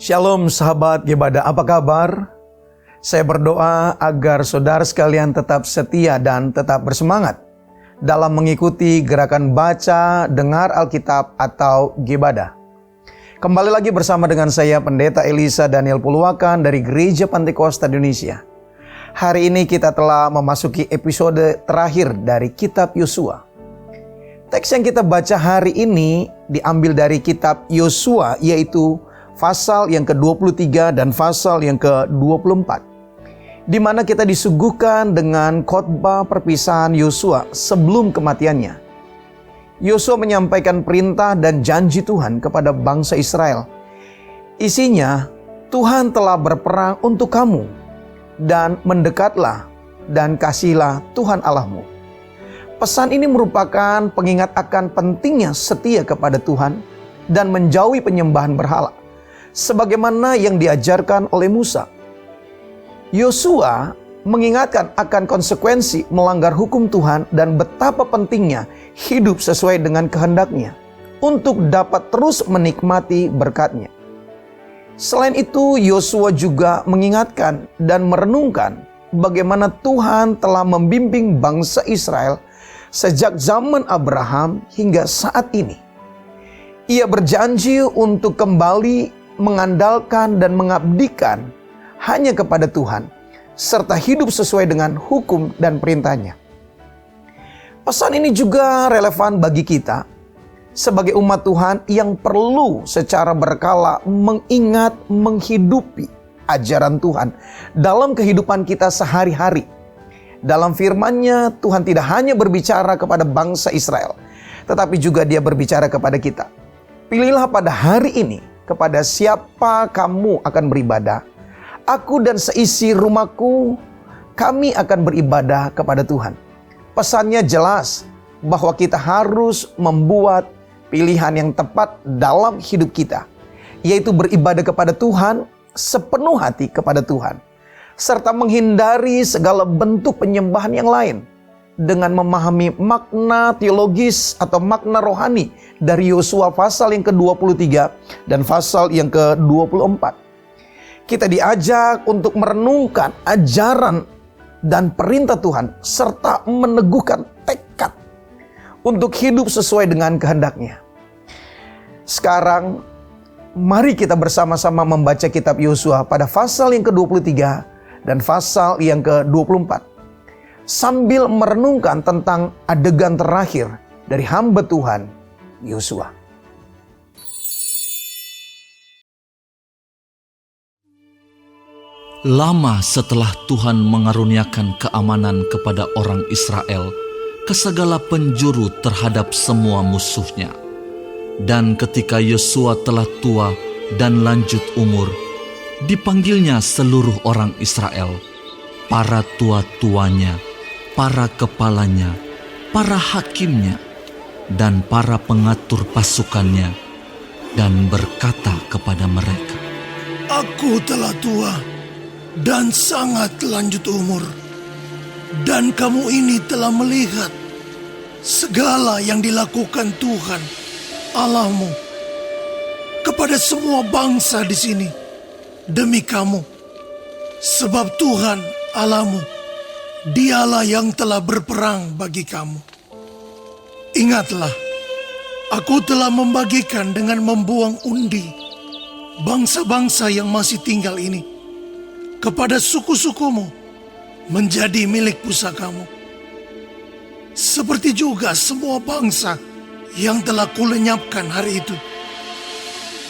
Shalom sahabat Gebada, apa kabar? Saya berdoa agar saudara sekalian tetap setia dan tetap bersemangat dalam mengikuti gerakan baca, dengar Alkitab atau Gebada. Kembali lagi bersama dengan saya Pendeta Elisa Daniel Puluwakan dari Gereja Pantekosta Indonesia. Hari ini kita telah memasuki episode terakhir dari Kitab Yosua. Teks yang kita baca hari ini diambil dari Kitab Yosua, yaitu pasal yang ke-23 dan pasal yang ke-24. Di mana kita disuguhkan dengan khotbah perpisahan Yosua sebelum kematiannya. Yosua menyampaikan perintah dan janji Tuhan kepada bangsa Israel. Isinya, Tuhan telah berperang untuk kamu, dan mendekatlah dan kasihilah Tuhan Allahmu. Pesan ini merupakan pengingat akan pentingnya setia kepada Tuhan dan menjauhi penyembahan berhala, sebagaimana yang diajarkan oleh Musa. Yosua mengingatkan akan konsekuensi melanggar hukum Tuhan dan betapa pentingnya hidup sesuai dengan kehendaknya untuk dapat terus menikmati berkat-Nya. Selain itu, Yosua juga mengingatkan dan merenungkan bagaimana Tuhan telah membimbing bangsa Israel sejak zaman Abraham hingga saat ini. Ia berjanji untuk kembali mengandalkan dan mengabdikan hanya kepada Tuhan, serta hidup sesuai dengan hukum dan perintahnya. Pesan ini juga relevan bagi kita sebagai umat Tuhan yang perlu secara berkala mengingat, menghidupi ajaran Tuhan dalam kehidupan kita sehari-hari. Dalam firman-Nya, Tuhan tidak hanya berbicara kepada bangsa Israel, tetapi juga Dia berbicara kepada kita. Pilihlah pada hari ini kepada siapa kamu akan beribadah. Aku dan seisi rumahku, kami akan beribadah kepada Tuhan. Pesannya jelas bahwa kita harus membuat pilihan yang tepat dalam hidup kita, yaitu beribadah kepada Tuhan, sepenuh hati kepada Tuhan, serta menghindari segala bentuk penyembahan yang lain dengan memahami makna teologis atau makna rohani dari Yosua pasal yang ke-23 dan pasal yang ke-24. Kita diajak untuk merenungkan ajaran dan perintah Tuhan serta meneguhkan tekad untuk hidup sesuai dengan kehendak-Nya. Sekarang, mari kita bersama-sama membaca kitab Yosua pada pasal yang ke-23 dan pasal yang ke-24. Sambil merenungkan tentang adegan terakhir dari hamba Tuhan, Yosua. Lama setelah Tuhan mengaruniakan keamanan kepada orang Israel ke segala penjuru terhadap semua musuhnya. Dan ketika Yosua telah tua dan lanjut umur, dipanggilnya seluruh orang Israel, para tua-tuanya, para kepalanya, para hakimnya, dan para pengatur pasukannya, dan berkata kepada mereka, "Aku telah tua dan sangat lanjut umur, dan kamu ini telah melihat segala yang dilakukan Tuhan Allahmu kepada semua bangsa di sini demi kamu, sebab Tuhan Allahmu, Dialah yang telah berperang bagi kamu. Ingatlah, aku telah membagikan dengan membuang undi bangsa-bangsa yang masih tinggal ini kepada suku-sukumu menjadi milik pusakamu. Seperti juga semua bangsa yang telah kulenyapkan hari itu,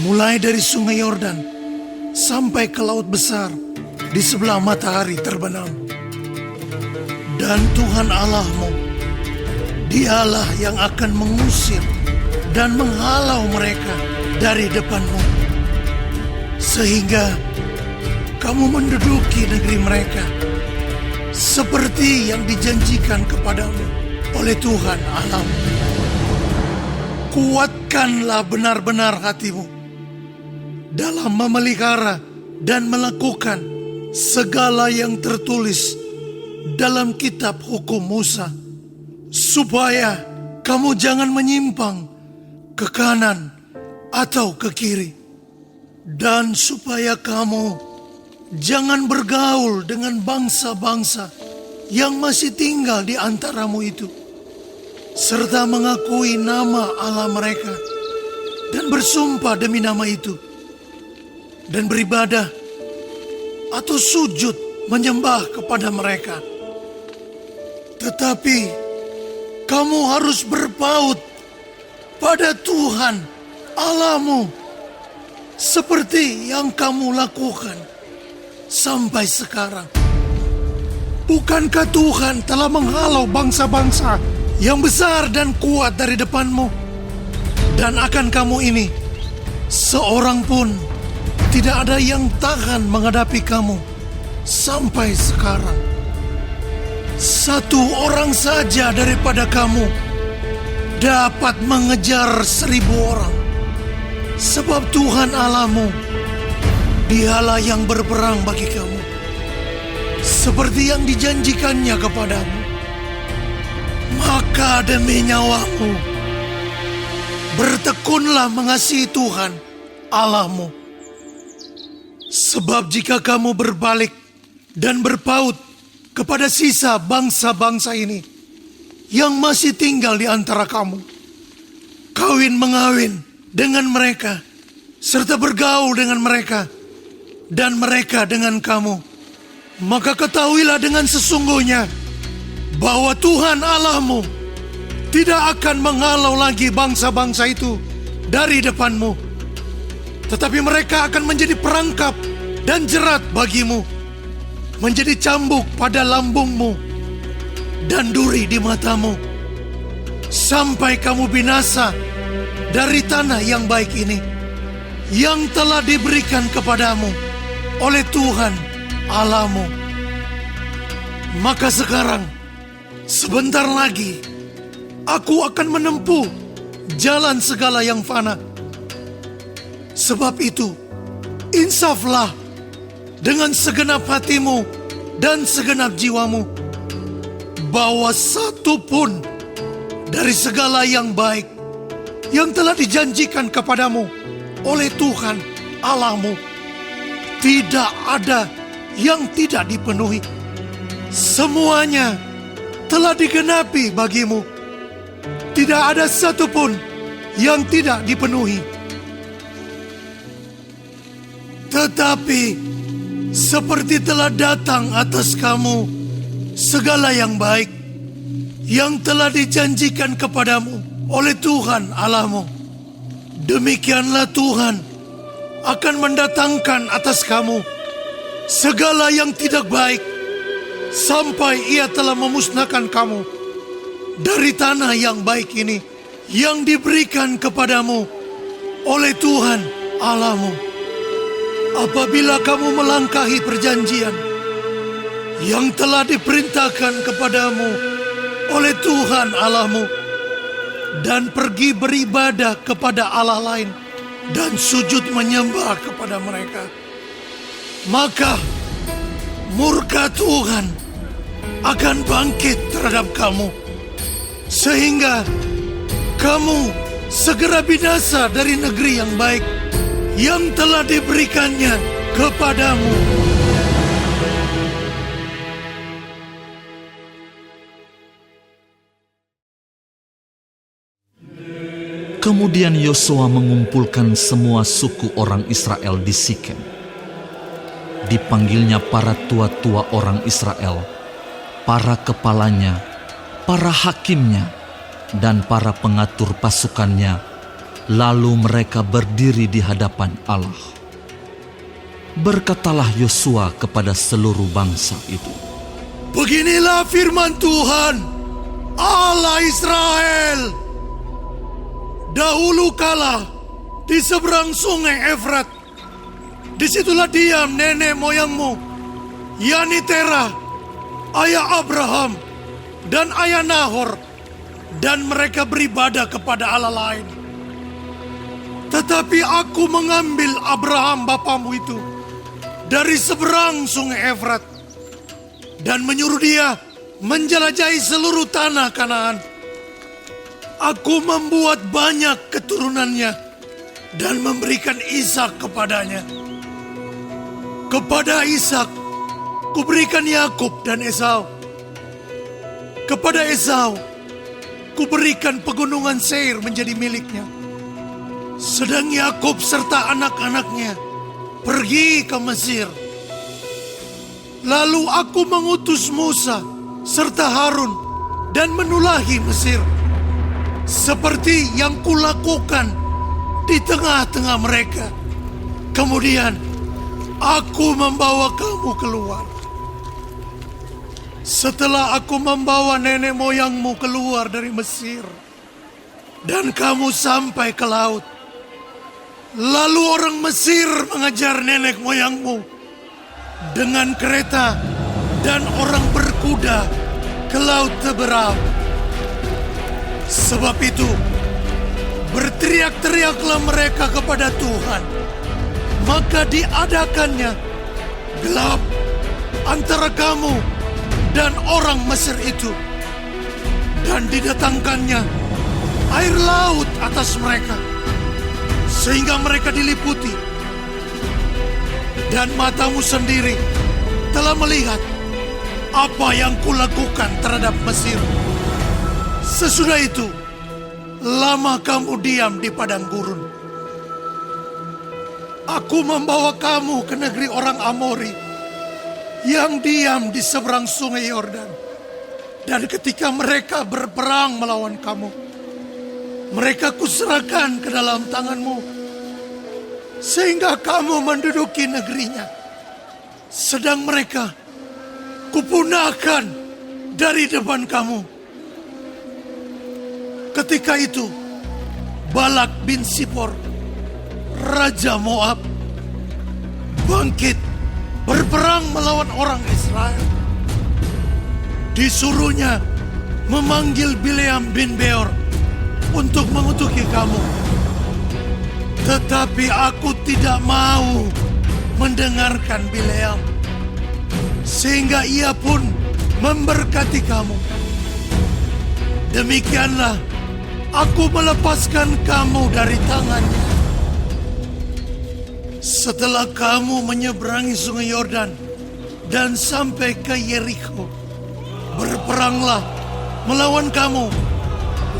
mulai dari sungai Yordan sampai ke laut besar di sebelah matahari terbenam. Dan Tuhan Allahmu, Dialah yang akan mengusir dan menghalau mereka dari depanmu, sehingga kamu menduduki negeri mereka seperti yang dijanjikan kepadamu oleh Tuhan Allahmu. Kuatkanlah benar-benar hatimu dalam memelihara dan melakukan segala yang tertulis dalam kitab hukum Musa, supaya kamu jangan menyimpang ke kanan atau ke kiri, Dan supaya kamu jangan bergaul dengan bangsa-bangsa yang masih tinggal di antaramu itu, serta mengakui nama Allah mereka, dan bersumpah demi nama itu, dan beribadah atau sujud menyembah kepada mereka. Tetapi kamu harus berpaut pada Tuhan Allahmu, seperti yang kamu lakukan sampai sekarang. Bukankah Tuhan telah menghalau bangsa-bangsa yang besar dan kuat dari depanmu? Dan akan kamu ini, seorang pun tidak ada yang tahan menghadapi kamu sampai sekarang. Satu orang saja daripada kamu dapat mengejar 1000 orang. Sebab Tuhan Allahmu, Dialah yang berperang bagi kamu, seperti yang dijanjikannya kepadamu. Maka demi nyawamu, bertekunlah mengasihi Tuhan Allahmu. Sebab jika kamu berbalik dan berpaut kepada sisa bangsa-bangsa ini yang masih tinggal di antara kamu, kawin-mengawin dengan mereka, serta bergaul dengan mereka, dan mereka dengan kamu, maka ketahuilah dengan sesungguhnya bahwa Tuhan Allahmu tidak akan menghalau lagi bangsa-bangsa itu dari depanmu, tetapi mereka akan menjadi perangkap dan jerat bagimu, menjadi cambuk pada lambungmu dan duri di matamu, sampai kamu binasa dari tanah yang baik ini, yang telah diberikan kepadamu oleh Tuhan Allahmu. Maka sekarang, sebentar lagi, aku akan menempuh jalan segala yang fana. Sebab itu, insaflah dengan segenap hatimu dan segenap jiwamu, bahwa satu pun dari segala yang baik yang telah dijanjikan kepadamu oleh Tuhan Allahmu, tidak ada yang tidak dipenuhi. Semuanya telah digenapi bagimu. Tidak ada satu pun yang tidak dipenuhi. Tetapi seperti telah datang atas kamu segala yang baik yang telah dijanjikan kepadamu oleh Tuhan Allahmu, demikianlah Tuhan akan mendatangkan atas kamu segala yang tidak baik, sampai Ia telah memusnahkan kamu dari tanah yang baik ini yang diberikan kepadamu oleh Tuhan Allahmu. Apabila kamu melangkahi perjanjian yang telah diperintahkan kepadamu oleh Tuhan Allahmu, dan pergi beribadah kepada Allah lain dan sujud menyembah kepada mereka, maka murka Tuhan akan bangkit terhadap kamu, sehingga kamu segera binasa dari negeri yang baik yang telah diberikannya kepadamu. Kemudian Yosua mengumpulkan semua suku orang Israel di Sikem. Dipanggilnya para tua-tua orang Israel, para kepalanya, para hakimnya, dan para pengatur pasukannya. Lalu mereka berdiri di hadapan Allah. Berkatalah Yosua kepada seluruh bangsa itu, Beginilah firman Tuhan, Allah Israel. Dahulu kala di seberang sungai Efrat, disitulah diam nenek moyangmu, yakni Terah, ayah Abraham, dan ayah Nahor, dan mereka beribadah kepada Allah lain. Tetapi aku mengambil Abraham bapamu itu dari seberang sungai Efrat, dan menyuruh dia menjelajahi seluruh tanah Kanaan. Aku membuat banyak keturunannya dan memberikan Ishak kepadanya. Kepada Ishak kuberikan Yakub dan Esau. Kepada Esau kuberikan pegunungan Seir menjadi miliknya. Sedang Yakub serta anak-anaknya pergi ke Mesir. Lalu aku mengutus Musa serta Harun dan menulahi Mesir, seperti yang kulakukan di tengah-tengah mereka. Kemudian aku membawa kamu keluar. Setelah aku membawa nenek moyangmu keluar dari Mesir, dan kamu sampai ke laut, lalu orang Mesir mengejar nenek moyangmu dengan kereta dan orang berkuda ke laut Teberau. Sebab itu, berteriak-teriaklah mereka kepada Tuhan. Maka diadakannya gelap antara kamu dan orang Mesir itu, dan didatangkannya air laut atas mereka, sehingga mereka diliputi. Dan matamu sendiri telah melihat apa yang kulakukan terhadap Mesir. Sesudah itu, lama kamu diam di padang gurun. Aku membawa kamu ke negeri orang Amori yang diam di seberang sungai Yordan. Dan ketika mereka berperang melawan kamu, mereka kuserahkan ke dalam tanganmu, sehingga kamu menduduki negerinya. Sedang mereka kupunahkan dari depan kamu. Ketika itu, Balak bin Sipor, Raja Moab, bangkit berperang melawan orang Israel. Disuruhnya memanggil Bileam bin Beor untuk mengutuki kamu. Tetapi aku tidak mau mendengarkan Bileam, sehingga ia pun memberkati kamu. Demikianlah aku melepaskan kamu dari tangannya. Setelah kamu menyeberangi sungai Yordan dan sampai ke Yeriko, berperanglah melawan kamu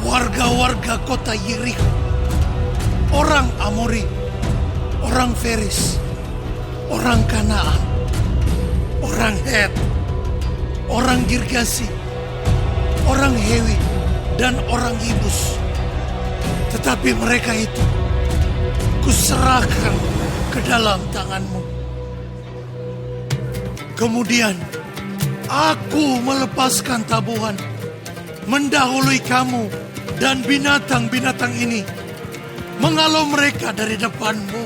warga-warga kota Yeriko, orang Amori, orang Feris, orang Kanaan, orang Het, orang Girgasi, orang Hewi, dan orang Yebus. Tetapi mereka itu kuserahkan ke dalam tanganmu. Kemudian aku melepaskan tabuhan, mendahului kamu dan binatang-binatang ini, menghalau mereka dari depanmu,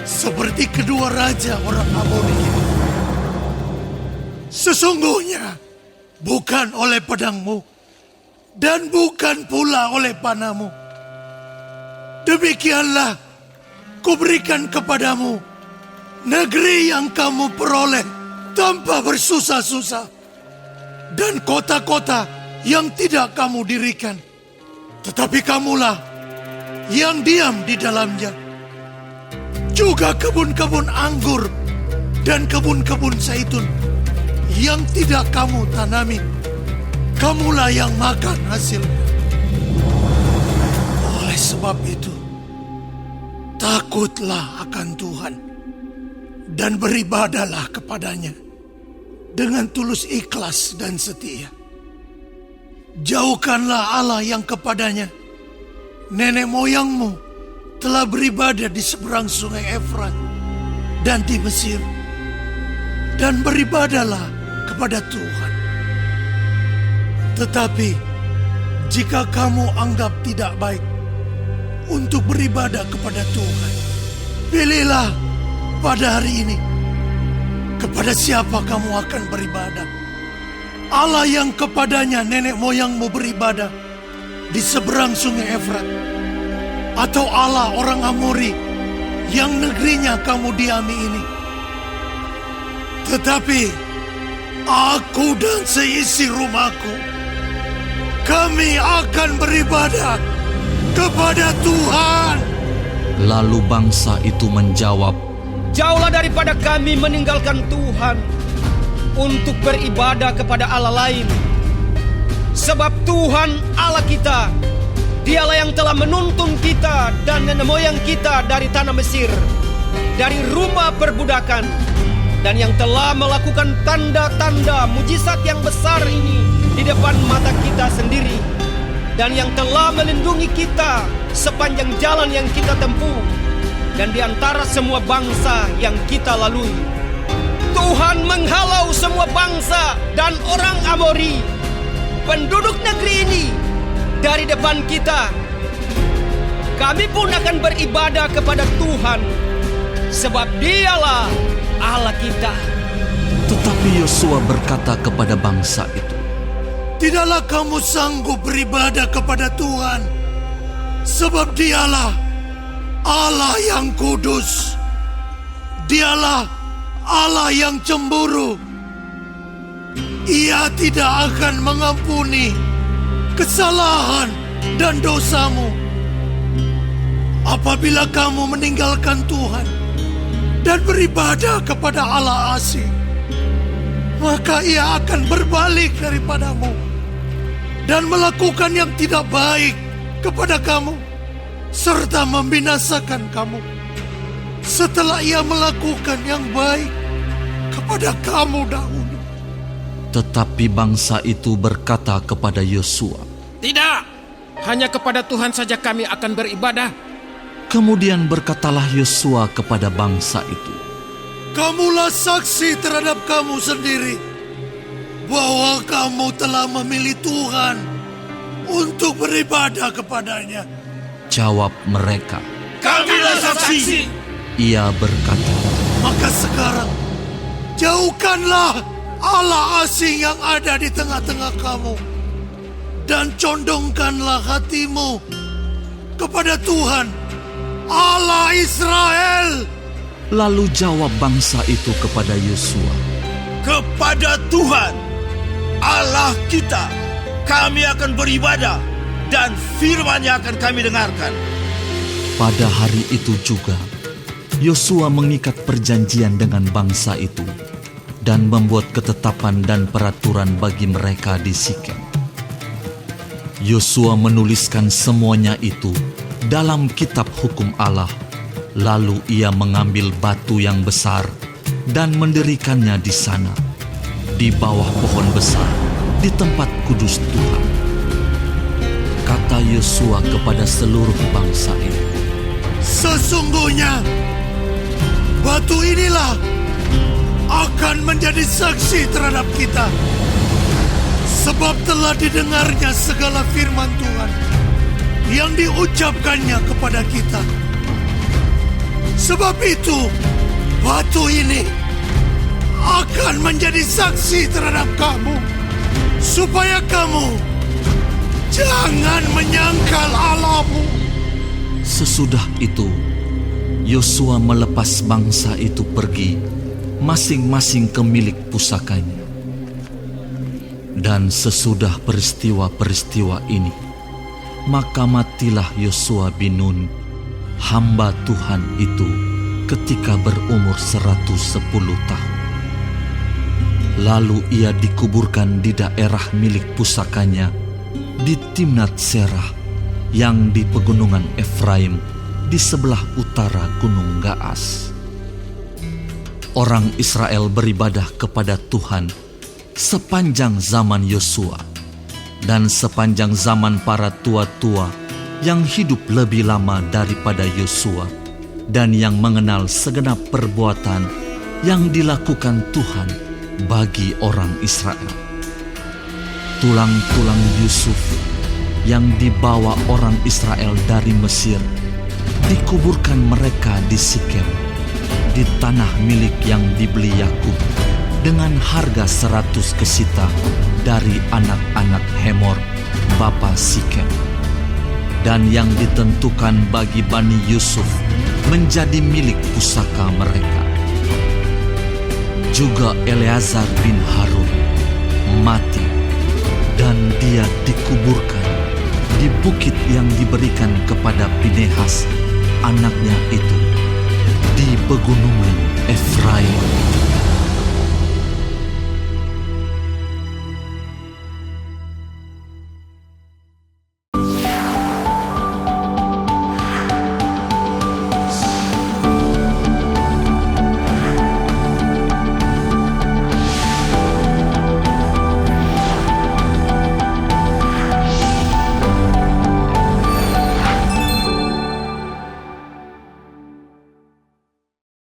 seperti kedua raja orang Amori ini. Sesungguhnya bukan oleh pedangmu dan bukan pula oleh panahmu. Demikianlah kuberikan kepadamu negeri yang kamu peroleh tanpa bersusah-susah, dan kota-kota yang tidak kamu dirikan, tetapi kamulah yang diam di dalamnya. Juga kebun-kebun anggur dan kebun-kebun zaitun yang tidak kamu tanami, kamulah yang makan hasilnya. Oleh sebab itu, takutlah akan Tuhan dan beribadahlah kepadanya dengan tulus ikhlas dan setia. Jauhkanlah Allah yang kepadanya nenek moyangmu telah beribadah di seberang sungai Efrat dan di Mesir, dan beribadahlah kepada Tuhan. Tetapi jika kamu anggap tidak baik untuk beribadah kepada Tuhan, pilihlah pada hari ini kepada siapa kamu akan beribadah. Allah yang kepadanya nenek moyangmu beribadah di seberang sungai Efrat, atau Allah orang Amori yang negerinya kamu diami ini. Tetapi aku dan seisi rumahku, kami akan beribadah kepada Tuhan Lalu bangsa itu menjawab, "Jauhlah daripada kami meninggalkan Tuhan untuk beribadah kepada Allah lain. Sebab Tuhan Allah kita, Dialah yang telah menuntun kita dan nenek moyang kita dari tanah Mesir, dari rumah perbudakan, dan yang telah melakukan tanda-tanda mujizat yang besar ini di depan mata kita sendiri, dan yang telah melindungi kita sepanjang jalan yang kita tempuh, dan di antara semua bangsa yang kita lalui. Tuhan menghalau semua bangsa dan orang Amori, penduduk negeri ini, dari depan kita. Kami pun akan beribadah kepada Tuhan, sebab Dialah Allah kita." Tetapi Yosua berkata kepada bangsa itu, Tidaklah kamu sanggup beribadah kepada Tuhan, sebab Dialah Allah yang kudus. Dialah Allah yang cemburu. Ia tidak akan mengampuni kesalahan dan dosamu. Apabila kamu meninggalkan Tuhan dan beribadah kepada Allah asing, maka Ia akan berbalik daripadamu dan melakukan yang tidak baik kepada kamu, serta membinasakan kamu, setelah Ia melakukan yang baik kepada kamu dahulu. tetapi bangsa itu berkata kepada Yosua, "Tidak, hanya kepada Tuhan saja kami akan beribadah." Kemudian berkatalah Yosua kepada bangsa itu, Kamulah saksi terhadap kamu sendiri bahwa kamu telah memilih Tuhan untuk beribadah kepadanya. Jawab mereka, Kamilah saksi. Ia berkata, Maka sekarang jauhkanlah Allah asing yang ada di tengah-tengah kamu, dan condongkanlah hatimu kepada Tuhan Allah Israel. Lalu jawab bangsa itu kepada Yosua, Kepada Tuhan Allah kita kami akan beribadah, dan firman-Nya akan kami dengarkan. pada hari itu juga Yosua mengikat perjanjian dengan bangsa itu dan membuat ketetapan dan peraturan bagi mereka di Sikem. Yosua menuliskan semuanya itu dalam kitab hukum Allah. Lalu ia mengambil batu yang besar dan mendirikannya di sana, di bawah pohon besar, di tempat kudus Tuhan. Kata Yosua kepada seluruh bangsa itu, Sesungguhnya batu inilah akan menjadi saksi terhadap kita, sebab telah didengarnya segala firman Tuhan yang diucapkannya kepada kita. Sebab itu batu ini akan menjadi saksi terhadap kamu, supaya kamu jangan menyangkal Allahmu. sesudah itu Yosua melepas bangsa itu pergi, masing-masing ke milik pusakanya. Dan sesudah peristiwa-peristiwa ini, maka matilah Yosua bin Nun, hamba Tuhan itu, ketika berumur 110 tahun. Lalu ia dikuburkan di daerah milik pusakanya di Timnat Serah yang di pegunungan Efraim di sebelah utara Gunung Gaas. Orang Israel beribadah kepada Tuhan sepanjang zaman Yosua dan sepanjang zaman para tua-tua yang hidup lebih lama daripada Yosua dan yang mengenal segenap perbuatan yang dilakukan Tuhan bagi orang Israel. Tulang-tulang Yusuf yang dibawa orang Israel dari Mesir dikuburkan mereka di Sikem, di tanah milik yang dibeli Yakub dengan harga 100 kesita dari anak-anak Hemor, bapa Sikem, dan yang ditentukan bagi Bani Yusuf menjadi milik pusaka mereka. Juga Eleazar bin Harun mati, dan dia dikuburkan di bukit yang diberikan kepada Pinehas, anak-anaknya itu di pegunungan Efraim.